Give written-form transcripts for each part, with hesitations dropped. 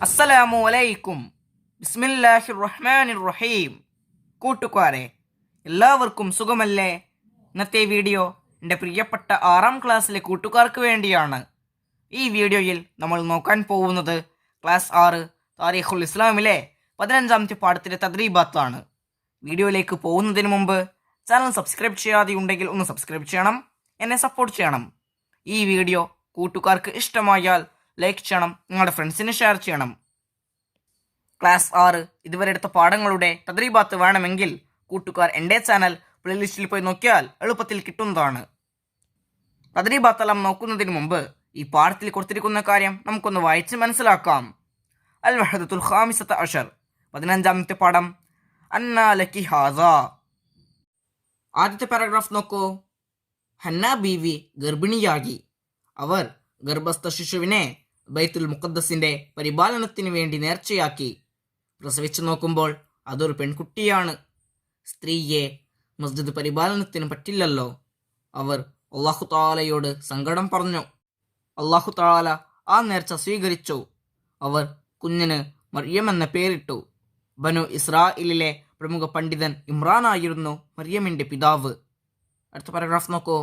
അസ്സലാമു അലൈക്കും. ബിസ്മില്ലാഹിർ റഹ്മാനിർ റഹീം. കൂട്ടുകാരെ, എല്ലാവർക്കും സുഖമല്ലേ? ഇന്നത്തെ വീഡിയോ എൻ്റെ പ്രിയപ്പെട്ട 6ാം ക്ലാസ്സിലെ കൂട്ടുകാർക്ക് വേണ്ടിയാണ്. ഈ വീഡിയോയിൽ നമ്മൾ നോക്കാൻ പോകുന്നത് ക്ലാസ് 6 താരീഖുൽ ഇസ്ലാമിലെ 15ാമത്തെ പാഠത്തിലെ തദ്രീബാത്താണ്. വീഡിയോയിലേക്ക് പോകുന്നതിന് മുമ്പ് ചാനൽ സബ്സ്ക്രൈബ് ചെയ്യാതെ ഉണ്ടെങ്കിൽ ഒന്ന് സബ്സ്ക്രൈബ് ചെയ്യണം, എന്നെ സപ്പോർട്ട് ചെയ്യണം. ഈ വീഡിയോ കൂട്ടുകാർക്ക് ഇഷ്ടമായാൽ ലൈക്ക് ചെയ്യണം, നിങ്ങളുടെ ഫ്രണ്ട്സിന് ഷെയർ ചെയ്യണം. ക്ലാസ് 6 ഇതുവരെ എടുത്ത പാഠങ്ങളുടെ തദ്രീബാത്ത് വേണമെങ്കിൽ കൂട്ടുകാർ എൻ്റെ ചാനൽ പ്ലേലിസ്റ്റിൽ പോയി നോക്കിയാൽ എളുപ്പത്തിൽ കിട്ടുന്നതാണ്. തദ്രീബാത്തെല്ലാം നോക്കുന്നതിന് മുമ്പ് ഈ പാഠത്തിൽ കൊടുത്തിരിക്കുന്ന കാര്യം നമുക്കൊന്ന് വായിച്ച് മനസ്സിലാക്കാം. അൽ വഹദത്തുൽ ഖാമിസത അഷർ, 15ാമത്തെ പാഠം. അന്നാ ലക്കി ഹാസ. ആദ്യത്തെ പാരഗ്രാഫ് നോക്കൂ. ഹന്ന ബീവി ഗർഭിണിയാകി. അവർ ഗർഭസ്ഥ ശിശുവിനെ ബൈത്തുൽ മുഖദ്ദസിന്റെ പരിപാലനത്തിന് വേണ്ടി നേർച്ചയാക്കി. പ്രസവിച്ചു നോക്കുമ്പോൾ അതൊരു പെൺകുട്ടിയാണ്. സ്ത്രീയെ മസ്ജിദ് പരിപാലനത്തിന് പറ്റില്ലല്ലോ. അവർ അല്ലാഹു തആലയോട് സങ്കടം പറഞ്ഞു. അല്ലാഹു തആല ആ നേർച്ച സ്വീകരിച്ചു. അവർ കുഞ്ഞിന് മറിയം എന്ന പേരിട്ടു. ബനു ഇസ്രായേലിലെ പ്രമുഖ പണ്ഡിതൻ ഇമ്രാനായിരുന്നു മറിയമിന്റെ പിതാവ്. അടുത്ത പാരഗ്രാഫ് നോക്കൂ.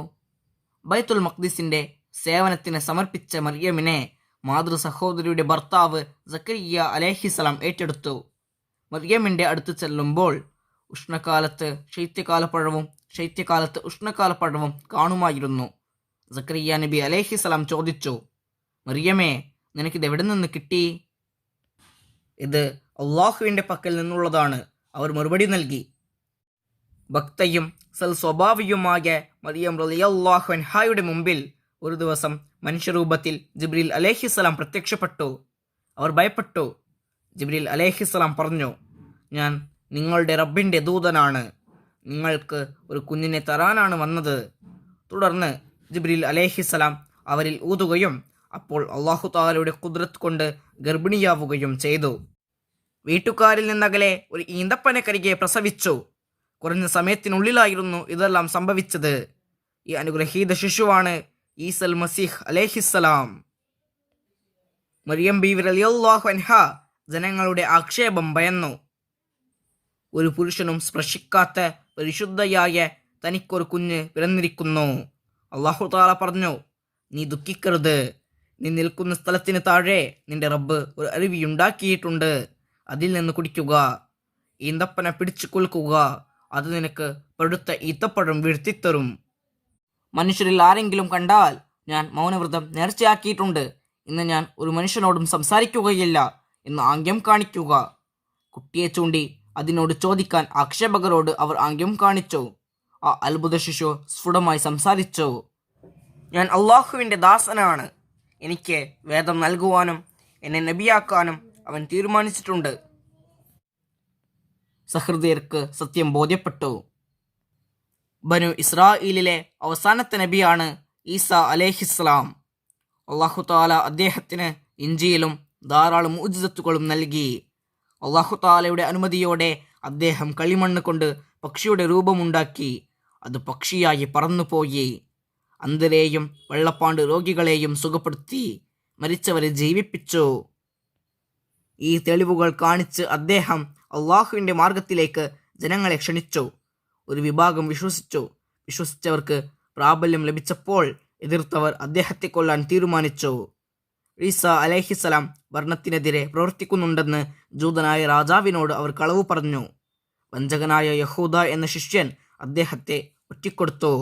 ബൈത്തുൽ മഖ്ദിസിന്റെ സേവനത്തിന് സമർപ്പിച്ച മറിയമിനെ മാതൃ സഹോദരിയുടെ ഭർത്താവ് സക്കരിയ അലൈഹിസ്സലാം ഏറ്റെടുത്തു. മറിയമിന്റെ അടുത്ത് ചെല്ലുമ്പോൾ ഉഷ്ണകാലത്ത് ശൈത്യകാലപ്പഴവും ശൈത്യകാലത്ത് ഉഷ്ണകാലപ്പഴവും കാണുമായിരുന്നു. സക്കരിയ നബി അലൈഹിസ്സലാം ചോദിച്ചു, മറിയമേ, നിനക്കിത് എവിടെ നിന്ന് കിട്ടി? ഇത് അള്ളാഹുവിന്റെ പക്കൽ നിന്നുള്ളതാണ്, അവർ മറുപടി നൽകി. ഭക്തയും സൽസ്വഭാവിയുമായ മറിയം റളിയല്ലാഹു അൻഹായുടെ മുമ്പിൽ ഒരു ദിവസം മനുഷ്യരൂപത്തിൽ ജിബ്രീൽ അലൈഹിസ്സലാം പ്രത്യക്ഷപ്പെട്ടു. അവർ ഭയപ്പെട്ടു. ജിബ്രീൽ അലൈഹിസ്സലാം പറഞ്ഞു, ഞാൻ നിങ്ങളുടെ റബ്ബിന്റെ ദൂതനാണ്, നിങ്ങൾക്ക് ഒരു കുഞ്ഞിനെ തരാനാണ് വന്നത്. തുടർന്ന് ജിബ്രീൽ അലൈഹിസ്സലാം അവരിൽ ഊതുകയും അപ്പോൾ അല്ലാഹു തആലയുടെ ഖുദ്റത്ത് കൊണ്ട് ഗർഭിണിയാവുകയും ചെയ്തു. വീട്ടുകാരിൽ നിന്നകലെ ഒരു ഈന്തപ്പനക്കരികെ പ്രസവിച്ചു. കുറഞ്ഞ സമയത്തിനുള്ളിലായിരുന്നു ഇതെല്ലാം സംഭവിച്ചത്. ഈ അനുഗ്രഹീത ശിശുവാണ് ഈസൽ മസീഹ് അലൈഹിസ്സലാം. മറിയം ബീവി റളിയല്ലാഹു അൻഹ ജനങ്ങളുടെ ആക്ഷേപം ഭയന്നു. ഒരു പുരുഷനും സ്പർശിക്കാത്ത പരിശുദ്ധയായ തനിക്കൊരു കുഞ്ഞ് പിറന്നിരിക്കുന്നു. അല്ലാഹു തആല പറഞ്ഞു, നീ ദുഃഖിക്കരുത്. നീ നിൽക്കുന്ന സ്ഥലത്തിന് താഴെ നിന്റെ റബ്ബ് ഒരു അരുവിയുണ്ടാക്കിയിട്ടുണ്ട്. അതിൽ നിന്ന് കുടിക്കുക. ഈന്തപ്പന പിടിച്ചു കൊൽക്കുക. അത് നിനക്ക് പഴുത്ത ഈത്തപ്പഴം വീഴ്ത്തിത്തരും. മനുഷ്യരിൽ ആരെങ്കിലും കണ്ടാൽ ഞാൻ മൗനവ്രതം നേർച്ചയാക്കിയിട്ടുണ്ട്. ഇന്ന് ഞാൻ ഒരു മനുഷ്യനോടും സംസാരിക്കുകയില്ല എന്ന് ആംഗ്യം കാണിക്കുക. കുട്ടിയെ ചൂണ്ടി അതിനോട് ചോദിക്കാൻ ആക്ഷേപകരോട് അവർ ആംഗ്യം കാണിച്ചു. ആ അത്ഭുത ശിശു സ്ഫുടമായി സംസാരിച്ചു, ഞാൻ അള്ളാഹുവിൻ്റെ ദാസനാണ്. എനിക്ക് വേദം നൽകുവാനും എന്നെ നബിയാക്കാനും അവൻ തീരുമാനിച്ചിട്ടുണ്ട്. സഹൃദയർക്ക് സത്യം ബോധ്യപ്പെട്ടു. ബനു ഇസ്രായേലിലെ അവസാനത്തെ നബിയാണ് ഈസ അലൈഹിസ്സലാം. അല്ലാഹു തആല അദ്ദേഹത്തിന് ഇഞ്ചീലും ധാരാളം മുഅ്ജിസത്തുകളും നൽകി. അല്ലാഹു തആലയുടെ അനുമതിയോടെ അദ്ദേഹം കളിമണ്ണ് കൊണ്ട് പക്ഷിയുടെ രൂപമുണ്ടാക്കി. അത് പക്ഷിയായി പറന്നുപോയി. അന്ധരെയും വെള്ളപ്പാണ്ട് രോഗികളെയും സുഖപ്പെടുത്തി. മരിച്ചവരെ ജീവിപ്പിച്ചു. ഈ തെളിവുകൾ കാണിച്ച് അദ്ദേഹം അള്ളാഹുവിൻ്റെ മാർഗത്തിലേക്ക് ജനങ്ങളെ ക്ഷണിച്ചു. ഒരു വിഭാഗം വിശ്വസിച്ചു. വിശ്വസിച്ചവർക്ക് പ്രാബല്യം ലഭിച്ചപ്പോൾ എതിർത്തവർ അദ്ദേഹത്തെ കൊല്ലാൻ തീരുമാനിച്ചു. ഈസ അലൈഹിസ്സലാം ഭരണത്തിനെതിരെ പ്രവർത്തിക്കുന്നുണ്ടെന്ന് ജൂതനായ രാജാവിനോട് അവർ കളവ് പറഞ്ഞു. വഞ്ചകനായ യഹൂദ എന്ന ശിഷ്യൻ അദ്ദേഹത്തെ ഒറ്റിക്കൊടുത്തു.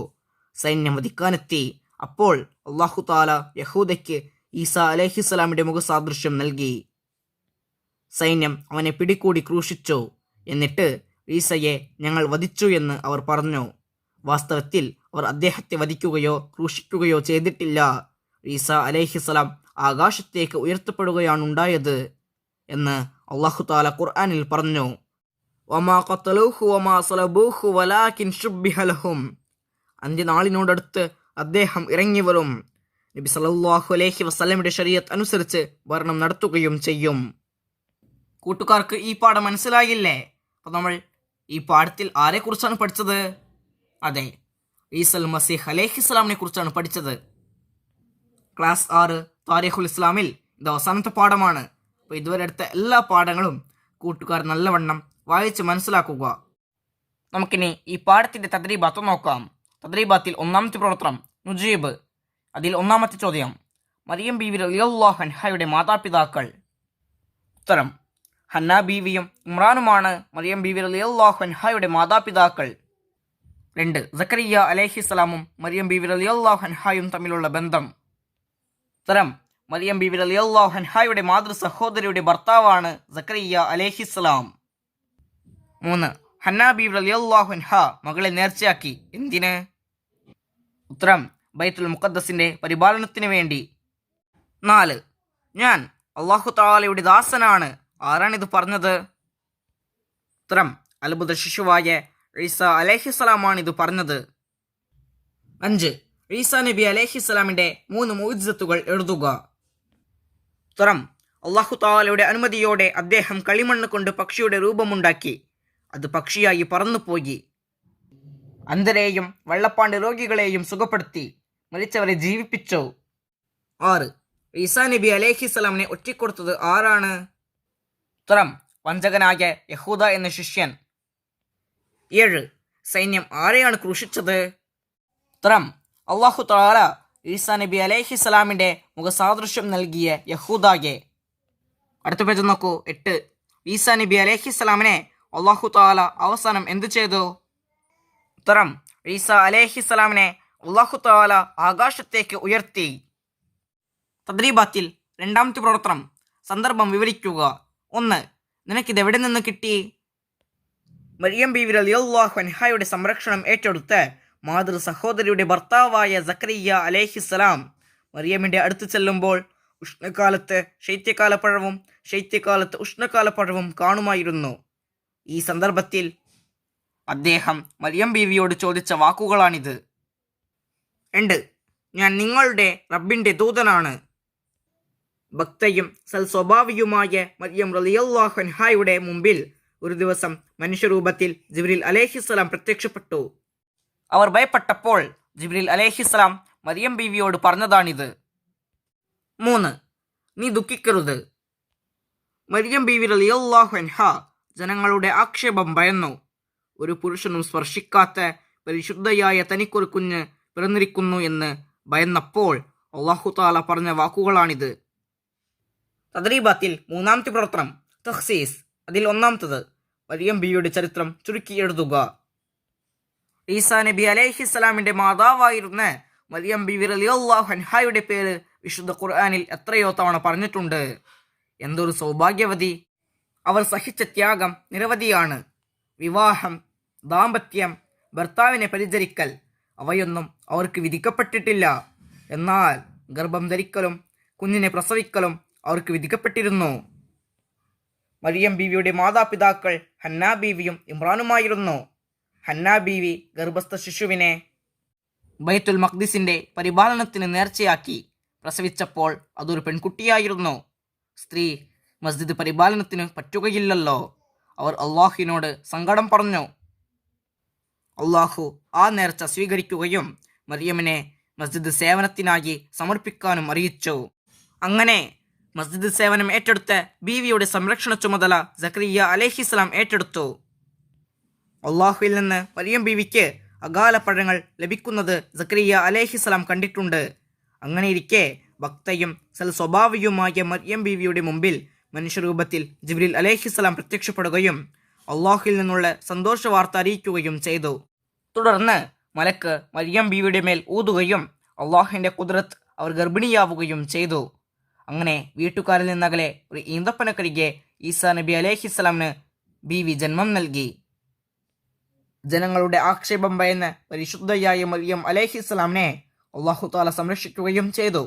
സൈന്യം വധിക്കാനെത്തി. അപ്പോൾ അല്ലാഹു തആല യഹൂദയ്ക്ക് ഈസ അലൈഹിസ്സലാമിന്റെ മുഖസാദൃശ്യം നൽകി. സൈന്യം അവനെ പിടികൂടി ക്രൂശിച്ചു. എന്നിട്ട് ഈസയെ ഞങ്ങൾ വധിച്ചു എന്ന് അവർ പറഞ്ഞു. വാസ്തവത്തിൽ അവർ അദ്ദേഹത്തെ വധിക്കുകയോ ക്രൂശിക്കുകയോ ചെയ്തിട്ടില്ല. ഈസ അലൈഹിസ്സലാം ആകാശത്തേക്ക് ഉയർത്തപ്പെടുകയാണ് ഉണ്ടായത് എന്ന് അല്ലാഹു തആല ഖുർആനിൽ പറഞ്ഞു. വമാ ഖതലൂഹു വമാ സലബൂഹു വലാകിൻ ശുബ്ബിഹ ലഹും. അന്ത്യനാളിനോടടുത്ത് അദ്ദേഹം ഇറങ്ങി വരും. നബി സല്ലല്ലാഹു അലൈഹി വസല്ലമയുടെ ശരീഅത്ത് അനുസരിച്ച് ഭരണം നടത്തുകയും ചെയ്യും. കൂട്ടുകാർക്ക് ഈ പാഠം മനസ്സിലായില്ലേ? അപ്പോൾ നമ്മൾ ഈ പാഠത്തിൽ ആരെക്കുറിച്ചാണ് പഠിച്ചത്? അതെ, ഈസൽ മസീഹ് അലൈഹിസ്സലാമിനെ കുറിച്ചാണ് പഠിച്ചത്. ക്ലാസ് 6 താരീഖുൽ ഇസ്ലാമിൽ ഇത് അവസാനത്തെ പാഠമാണ്. അപ്പോൾ ഇതുവരെ എടുത്ത എല്ലാ പാഠങ്ങളും കൂട്ടുകാർ നല്ലവണ്ണം വായിച്ച് മനസ്സിലാക്കുക. നമുക്കിനി ഈ പാഠത്തിൻ്റെ തദ്രീബാത്ത് നോക്കാം. തദ്രീബാത്തിൽ ഒന്നാമത്തെ പ്രവർത്തനം നുജീബ്. അതിൽ ഒന്നാമത്തെ ചോദ്യം, മറിയം ബീവി റളിയല്ലാഹു അൻഹയുടെ മാതാപിതാക്കൾ. ഉത്തരം, ഹന്ന ബീവിയും ഇമ്രാനുമാണ് മറിയം ബീവി റളിയല്ലാഹു അൻഹയുടെ മാതാപിതാക്കൾ. 2. സക്കരിയ അലൈഹിസ്സലാമും മറിയം ബീവി റളിയല്ലാഹു അൻഹയും തമ്മിലുള്ള ബന്ധം. ഉത്തരം, മറിയം ബീവി റളിയല്ലാഹു അൻഹയുടെ മാതൃ സഹോദരിയുടെ ഭർത്താവാണ് സക്കരിയ അലൈഹിസ്സലാം. 3. ഹന്ന ബീവി റളിയല്ലാഹു അൻഹ മകളെ നേർച്ചയാക്കി. എന്തിന്? ഉത്തരം, ബൈത്തുൽ മുഖദ്ദസിന്റെ പരിപാലനത്തിന് വേണ്ടി. 4. ഞാൻ അല്ലാഹു തആലയുടെ ദാസനാണ്. ആരാണിത് പറഞ്ഞത്? ഉത്തരം, അത്ഭുത ശിശുവായ ഈസ അലൈഹിസ്സലാമാണ് ഇത് പറഞ്ഞത്. 5. ഈസ നബി അലൈഹിസ്സലാമിന്റെ 3 മുഅ്ജിസത്തുകൾ എഴുതുക. ഉത്തരം, അല്ലാഹു തആലയുടെ അനുമതിയോടെ അദ്ദേഹം കളിമണ്ണ് കൊണ്ട് പക്ഷിയുടെ രൂപമുണ്ടാക്കി. അത് പക്ഷിയായി പറന്നുപോയി. അന്ധരെയും വെള്ളപ്പാണ്ട് രോഗികളെയും സുഖപ്പെടുത്തി. മരിച്ചവരെ ജീവിപ്പിച്ചു. 6. ഈസാ നബി അലൈഹിസ്സലാമിനെ ഒറ്റിക്കൊടുത്തത് ആരാണ്? ഉത്തരം, വഞ്ചകനായ യഹൂദ എന്ന ശിഷ്യൻ. 7. സൈന്യം ആരെയാണ് ക്രൂശിച്ചത്? ഉത്തരം, അല്ലാഹു തആല ഈസാ നബി അലൈഹിസ്സലാമിന്റെ മുഖസാദൃശ്യം നൽകിയ യഹൂദയെ. അടുത്ത പേജ് നോക്കൂ. 8. ഈസാ നബി അലൈഹിസ്സലാമിനെ അല്ലാഹു തആല അവസാനം എന്ത് ചെയ്തു? ഉത്തരം, ഈസാ അലൈഹിസ്സലാമിനെ അല്ലാഹു തആല ആകാശത്തേക്ക് ഉയർത്തി. തദ്രീബാത്തിൽ രണ്ടാമത്തെ പ്രവർത്തനം സന്ദർഭം വിവരിക്കുക. 1. നിനക്കിത് എവിടെ നിന്ന് കിട്ടി? മറിയം ബീവി റളിയല്ലാഹു അൻഹയുടെ സംരക്ഷണം ഏറ്റെടുത്ത് മാതൃ സഹോദരിയുടെ ഭർത്താവായ സക്കരിയ അലൈഹിസ്സലാം മറിയമിന്റെ അടുത്ത് ചെല്ലുമ്പോൾ ഉഷ്ണകാലത്ത് ശൈത്യകാലപ്പഴവും ശൈത്യകാലത്ത് ഉഷ്ണകാലപ്പഴവും കാണുമായിരുന്നു. ഈ സന്ദർഭത്തിൽ അദ്ദേഹം മറിയം ബീവിയോട് ചോദിച്ച വാക്കുകളാണിത്. 2. ഞാൻ നിങ്ങളുടെ റബ്ബിന്റെ ദൂതനാണ്. ഭക്തയും സൽസ്വഭാവിയുമായ മറിയം റളിയല്ലാഹു അൻഹയുടെ മുമ്പിൽ ഒരു ദിവസം മനുഷ്യരൂപത്തിൽ ജിബ്രീൽ അലൈഹിസ്സലാം പ്രത്യക്ഷപ്പെട്ടു. അവർ ഭയപ്പെട്ടപ്പോൾ ജിബ്രീൽ അലൈഹിസ്സലാം മറിയം ബീവിയോട് പറഞ്ഞതാണിത്. 3. നീ ദുഃഖിക്കരുത്. മറിയം ബീവി റളിയല്ലാഹു അൻഹ ജനങ്ങളുടെ ആക്ഷേപം ഭയന്നു. ഒരു പുരുഷനും സ്പർശിക്കാത്ത പരിശുദ്ധയായ തനിക്കൊരു കുഞ്ഞ് പിറന്നിരിക്കുന്നു എന്ന് ഭയന്നപ്പോൾ അല്ലാഹു തആല പറഞ്ഞ വാക്കുകളാണിത്. തദ്രീബാത്തിൽ മൂന്നാമത്തെ പ്രവർത്തനം തഖ്സീസ്. അതിൽ ഒന്നാമത്തത് മറിയം ബീവിയുടെ ചരിത്രം ചുരുക്കി എഴുതുക. ഈസാ നബി അലൈഹിസ്സലാമിന്റെ മാതാവായിരുന്ന മറിയം ബീവി റളിയല്ലാഹു അൻഹയുടെ പേര് വിശുദ്ധ ഖുർആനിൽ എത്രയോ തവണ പറഞ്ഞിട്ടുണ്ട്. എന്തൊരു സൗഭാഗ്യവതി! അവർ സഹിച്ച ത്യാഗം നിരവധിയാണ്. വിവാഹം, ദാമ്പത്യം, ഭർത്താവിനെ പരിചരിക്കൽ അവയൊന്നും അവർക്ക് വിധിക്കപ്പെട്ടിട്ടില്ല. എന്നാൽ ഗർഭം ധരിക്കലും കുഞ്ഞിനെ പ്രസവിക്കലും അവർക്ക് വിധിക്കപ്പെട്ടിരുന്നു. മറിയം ബീവിയുടെ മാതാപിതാക്കൾ ഹന്ന ബീവിയും ഇമ്രാനുമായിരുന്നു. ഹന്ന ബീവി ഗർഭസ്ഥ ശിശുവിനെ ബൈത്തുൽ മഖ്ദിസിന്റെ പരിപാലനത്തിന് നേർച്ചയാക്കി. പ്രസവിച്ചപ്പോൾ അതൊരു പെൺകുട്ടിയായിരുന്നു. സ്ത്രീ മസ്ജിദ് പരിപാലനത്തിന് പറ്റുകയില്ലല്ലോ. അവർ അള്ളാഹുവിനോട് സങ്കടം പറഞ്ഞു. അള്ളാഹു ആ നേർച്ച സ്വീകരിക്കുകയും മറിയമിനെ മസ്ജിദ് സേവനത്തിനായി സമർപ്പിക്കാനും അറിയിച്ചു. അങ്ങനെ മസ്ജിദ് സേവനം ഏറ്റെടുത്ത ബീവിയുടെ സംരക്ഷണ ചുമതല സക്കരിയ അലൈഹിസ്സലാം ഏറ്റെടുത്തു. അള്ളാഹുവിൽ നിന്ന് മറിയം ബീവിക്ക് അകാല പഴങ്ങൾ ലഭിക്കുന്നത് സക്കരിയ അലൈഹിസ്സലാം കണ്ടിട്ടുണ്ട്. അങ്ങനെയിരിക്കെ ഭക്തയും സൽസ്വഭാവിയുമായ മറിയം ബീവിയുടെ മുമ്പിൽ മനുഷ്യരൂപത്തിൽ ജിബ്രീൽ അലൈഹിസ്സലാം പ്രത്യക്ഷപ്പെടുകയും അള്ളാഹുവിൽ നിന്നുള്ള സന്തോഷ വാർത്ത അറിയിക്കുകയും ചെയ്തു. തുടർന്ന് മലക്ക് മറിയം ബീവിയുടെ മേൽ ഊതുകയും അള്ളാഹുവിൻ്റെ ഖുദ്റത്ത് അവർ ഗർഭിണിയാവുകയും ചെയ്തു. അങ്ങനെ വീട്ടുകാരിൽ നിന്നകലെ ഒരു ഈന്തപ്പനക്കരികെ ഈസാ നബി അലൈഹിസ്സലാമിന് ബീവി ജന്മം നൽകി. ജനങ്ങളുടെ ആക്ഷേപം ഭയന്ന് പരിശുദ്ധയായ മറിയം അലൈഹിസ്സലാമിനെ അള്ളാഹു തആല സംരക്ഷിക്കുകയും ചെയ്തു.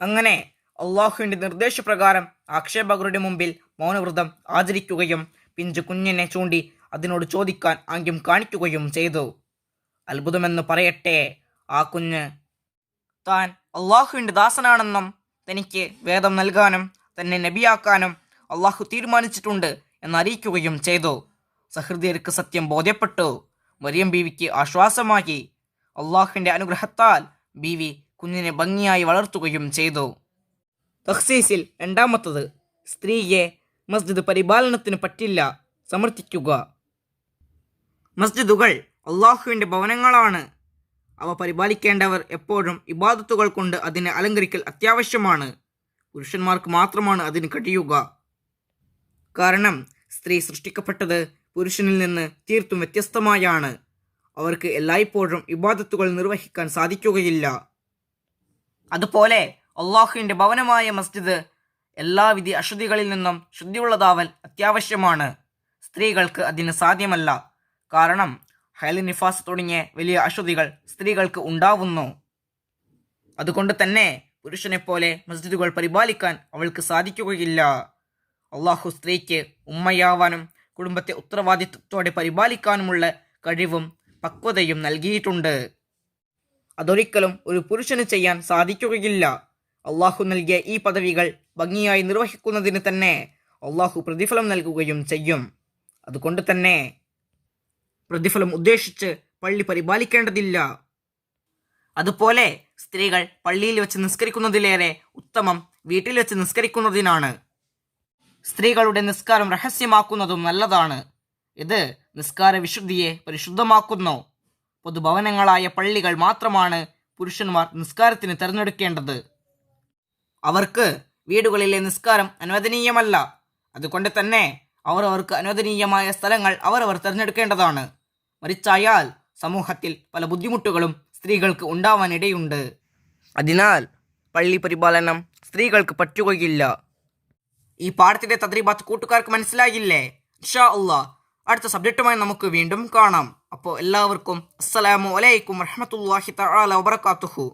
അങ്ങനെ അള്ളാഹുവിൻ്റെ നിർദ്ദേശപ്രകാരം ആക്ഷേപകരുടെ മുമ്പിൽ മൗനവ്രതം ആചരിക്കുകയും പിഞ്ചു കുഞ്ഞിനെ ചൂണ്ടി അതിനോട് ചോദിക്കാൻ ആംഗ്യം കാണിക്കുകയും ചെയ്തു. അത്ഭുതമെന്ന് പറയട്ടെ, ആ കുഞ്ഞ് താൻ അള്ളാഹുവിൻ്റെ ദാസനാണെന്നും തനിക്ക് വേദം നൽകാനും തന്നെ നബിയാക്കാനും അള്ളാഹു തീരുമാനിച്ചിട്ടുണ്ട് എന്നറിയിക്കുകയും ചെയ്തു. സഹൃദയർക്ക് സത്യം ബോധ്യപ്പെട്ടു. മറിയം ബീവിക്ക് ആശ്വാസമായി. അള്ളാഹുവിൻ്റെ അനുഗ്രഹത്താൽ ബീവി കുഞ്ഞിനെ ഭംഗിയായി വളർത്തുകയും ചെയ്തു. തഖ്സീസിൽ രണ്ടാമത്തത് സ്ത്രീയെ മസ്ജിദ് പരിപാലനത്തിന് പറ്റില്ല സമർത്ഥിക്കുക. മസ്ജിദുകൾ അള്ളാഹുവിൻ്റെ ഭവനങ്ങളാണ്. അവ പരിപാലിക്കേണ്ടവർ എപ്പോഴും ഇബാദത്തുകൾ കൊണ്ട് അതിനെ അലങ്കരിക്കൽ അത്യാവശ്യമാണ്. പുരുഷന്മാർക്ക് മാത്രമാണ് അതിന് കഴിയുക. കാരണം സ്ത്രീ സൃഷ്ടിക്കപ്പെട്ടത് പുരുഷനിൽ നിന്ന് തീർത്തും വ്യത്യസ്തമായാണ്. അവർക്ക് എല്ലായ്പ്പോഴും ഇബാദത്തുകൾ നിർവഹിക്കാൻ സാധിക്കുകയില്ല. അതുപോലെ അള്ളാഹുവിൻ്റെ ഭവനമായ മസ്ജിദ് എല്ലാവിധ അശുദ്ധികളിൽ നിന്നും ശുദ്ധിയുള്ളതാവൽ അത്യാവശ്യമാണ്. സ്ത്രീകൾക്ക് അതിന് സാധ്യമല്ല. കാരണം ഹൈൽ, നിഫാസ് തുടങ്ങിയ വലിയ അശുദ്ധികൾ സ്ത്രീകൾക്ക് ഉണ്ടാവുന്നു. അതുകൊണ്ട് തന്നെ പുരുഷനെപ്പോലെ മസ്ജിദുകൾ പരിപാലിക്കാൻ അവൾക്ക് സാധിക്കുകയില്ല. അള്ളാഹു സ്ത്രീക്ക് ഉമ്മയാവാനും കുടുംബത്തെ ഉത്തരവാദിത്വത്തോടെ പരിപാലിക്കാനുമുള്ള കഴിവും പക്വതയും നൽകിയിട്ടുണ്ട്. അതൊരിക്കലും ഒരു പുരുഷന് ചെയ്യാൻ സാധിക്കുകയില്ല. അള്ളാഹു നൽകിയ ഈ പദവികൾ ഭംഗിയായി നിർവഹിക്കുന്നതിന് തന്നെ അള്ളാഹു പ്രതിഫലം നൽകുകയും ചെയ്യും. അതുകൊണ്ട് തന്നെ പ്രതിഫലം ഉദ്ദേശിച്ച് പള്ളി പരിപാലിക്കേണ്ടതില്ല. അതുപോലെ സ്ത്രീകൾ പള്ളിയിൽ വെച്ച് നിസ്കരിക്കുന്നതിലേറെ ഉത്തമം വീട്ടിൽ വെച്ച് നിസ്കരിക്കുന്നതിനാണ്. സ്ത്രീകളുടെ നിസ്കാരം രഹസ്യമാക്കുന്നതും നല്ലതാണ്. ഇത് നിസ്കാര വിശുദ്ധിയെ പരിശുദ്ധമാക്കുന്നു. പൊതുഭവനങ്ങളായ പള്ളികൾ മാത്രമാണ് പുരുഷന്മാർ നിസ്കാരത്തിന് തിരഞ്ഞെടുക്കേണ്ടത്. അവർക്ക് വീടുകളിലെ നിസ്കാരം അനുവദനീയമല്ല. അതുകൊണ്ട് തന്നെ അവർക്ക് അനുവദനീയമായ സ്ഥലങ്ങൾ അവർ തിരഞ്ഞെടുക്കേണ്ടതാണ്. മറിച്ചായാൽ സമൂഹത്തിൽ പല ബുദ്ധിമുട്ടുകളും സ്ത്രീകൾക്ക് ഉണ്ടാവാനിടയുണ്ട്. അതിനാൽ പള്ളി പരിപാലനം സ്ത്രീകൾക്ക് പറ്റുകയില്ല. ഈ പാഠത്തിന്റെ തദ്രീബാത്ത് കൂട്ടുകാർക്ക് മനസ്സിലായില്ലേ? ഇൻഷാ അല്ലാഹ് അടുത്ത സബ്ജക്റ്റുമായി നമുക്ക് വീണ്ടും കാണാം. അപ്പോൾ എല്ലാവർക്കും അസ്സലാമു അലൈക്കും വറഹ്മത്തുള്ളാഹി തആല വബറകാതുഹു.